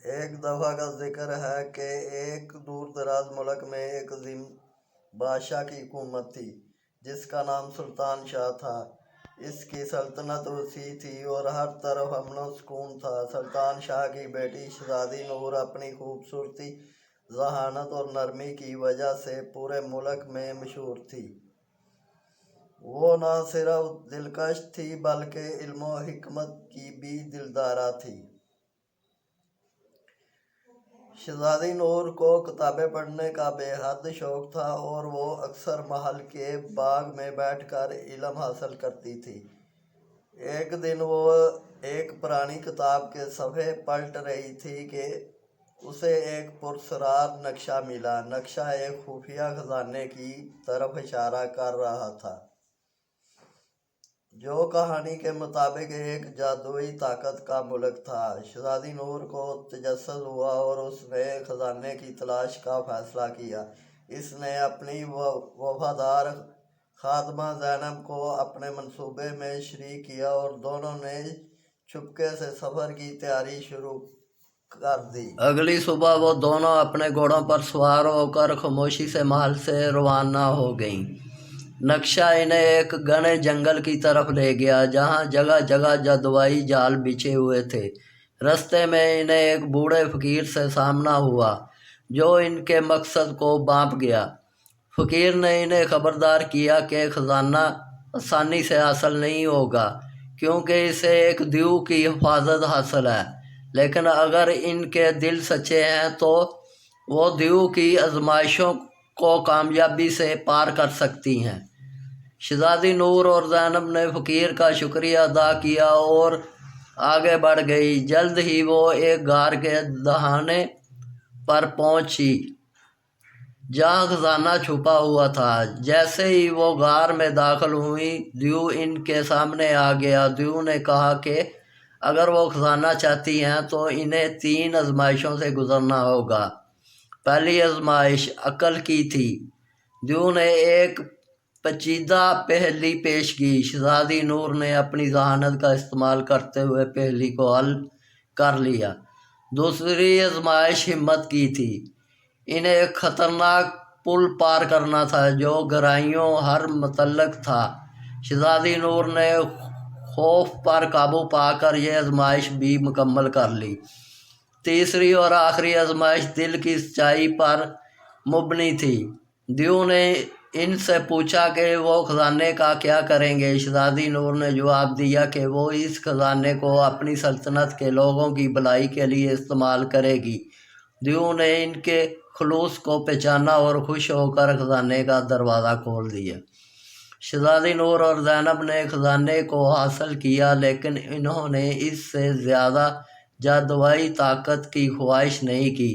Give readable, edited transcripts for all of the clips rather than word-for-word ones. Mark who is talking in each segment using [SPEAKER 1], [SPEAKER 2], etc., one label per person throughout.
[SPEAKER 1] ایک دفعہ کا ذکر ہے کہ ایک دور دراز ملک میں ایک عظیم بادشاہ کی حکومت تھی جس کا نام سلطان شاہ تھا۔ اس کی سلطنت وسیع تھی اور ہر طرف امن و سکون تھا۔ سلطان شاہ کی بیٹی شہزادی نور اپنی خوبصورتی، ذہانت اور نرمی کی وجہ سے پورے ملک میں مشہور تھی۔ وہ نہ صرف دلکش تھی بلکہ علم و حکمت کی بھی دلدارہ تھی۔ شہزادی نور کو کتابیں پڑھنے کا بے حد شوق تھا اور وہ اکثر محل کے باغ میں بیٹھ کر علم حاصل کرتی تھی۔ ایک دن وہ ایک پرانی کتاب کے صفحے پلٹ رہی تھی کہ اسے ایک پراسرار نقشہ ملا۔ نقشہ ایک خفیہ خزانے کی طرف اشارہ کر رہا تھا جو کہانی کے مطابق ایک جادوئی طاقت کا ملک تھا۔ شہزادی نور کو تجسس ہوا اور اس نے خزانے کی تلاش کا فیصلہ کیا۔ اس نے اپنی وفادار خادمہ زینب کو اپنے منصوبے میں شریک کیا اور دونوں نے چپکے سے سفر کی تیاری شروع کر دی۔ اگلی صبح وہ دونوں اپنے گھوڑوں پر سوار ہو کر خاموشی سے محل سے روانہ ہو گئیں۔ نقشہ انہیں ایک گھنے جنگل کی طرف لے گیا جہاں جگہ جگہ جادوئی جال بچھے ہوئے تھے۔ راستے میں انہیں ایک بوڑھے فقیر سے سامنا ہوا جو ان کے مقصد کو بھانپ گیا۔ فقیر نے انہیں خبردار کیا کہ خزانہ آسانی سے حاصل نہیں ہوگا کیونکہ اسے ایک دیو کی حفاظت حاصل ہے، لیکن اگر ان کے دل سچے ہیں تو وہ دیو کی آزمائشوں کو کامیابی سے پار کر سکتی ہیں۔ شہزادی نور اور زینب نے فقیر کا شکریہ ادا کیا اور آگے بڑھ گئی۔ جلد ہی وہ ایک غار کے دہانے پر پہنچی جہاں خزانہ چھپا ہوا تھا۔ جیسے ہی وہ غار میں داخل ہوئی، دیو ان کے سامنے آ گیا۔ دیو نے کہا کہ اگر وہ خزانہ چاہتی ہیں تو انہیں 3 آزمائشوں سے گزرنا ہوگا۔ پہلی آزمائش عقل کی تھی۔ دیو نے ایک پیچیدہ پہیلی پیش کی۔ شہزادی نور نے اپنی ذہانت کا استعمال کرتے ہوئے پہیلی کو حل کر لیا۔ دوسری آزمائش ہمت کی تھی۔ انہیں ایک خطرناک پل پار کرنا تھا جو گہرائیوں پر متعلق تھا۔ شہزادی نور نے خوف پر قابو پا کر یہ آزمائش بھی مکمل کر لی۔ تیسری اور آخری آزمائش دل کی سچائی پر مبنی تھی۔ دیو نے ان سے پوچھا کہ وہ خزانے کا کیا کریں گے۔ شہزادی نور نے جواب دیا کہ وہ اس خزانے کو اپنی سلطنت کے لوگوں کی بھلائی کے لیے استعمال کرے گی۔ دیو نے ان کے خلوص کو پہچانا اور خوش ہو کر خزانے کا دروازہ کھول دیا۔ شہزادی نور اور زینب نے خزانے کو حاصل کیا لیکن انہوں نے اس سے زیادہ جادوئی طاقت کی خواہش نہیں کی۔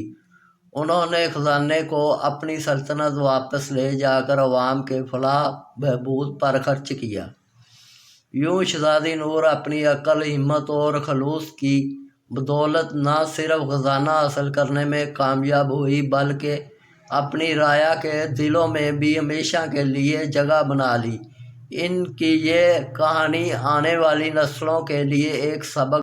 [SPEAKER 1] انہوں نے خزانے کو اپنی سلطنت واپس لے جا کر عوام کے فلاح بہبود پر خرچ کیا۔ یوں شہزادی نور اپنی عقل، ہمت اور خلوص کی بدولت نہ صرف خزانہ حاصل کرنے میں کامیاب ہوئی بلکہ اپنی رعایا کے دلوں میں بھی ہمیشہ کے لیے جگہ بنا لی۔ ان کی یہ کہانی آنے والی نسلوں کے لیے ایک سبق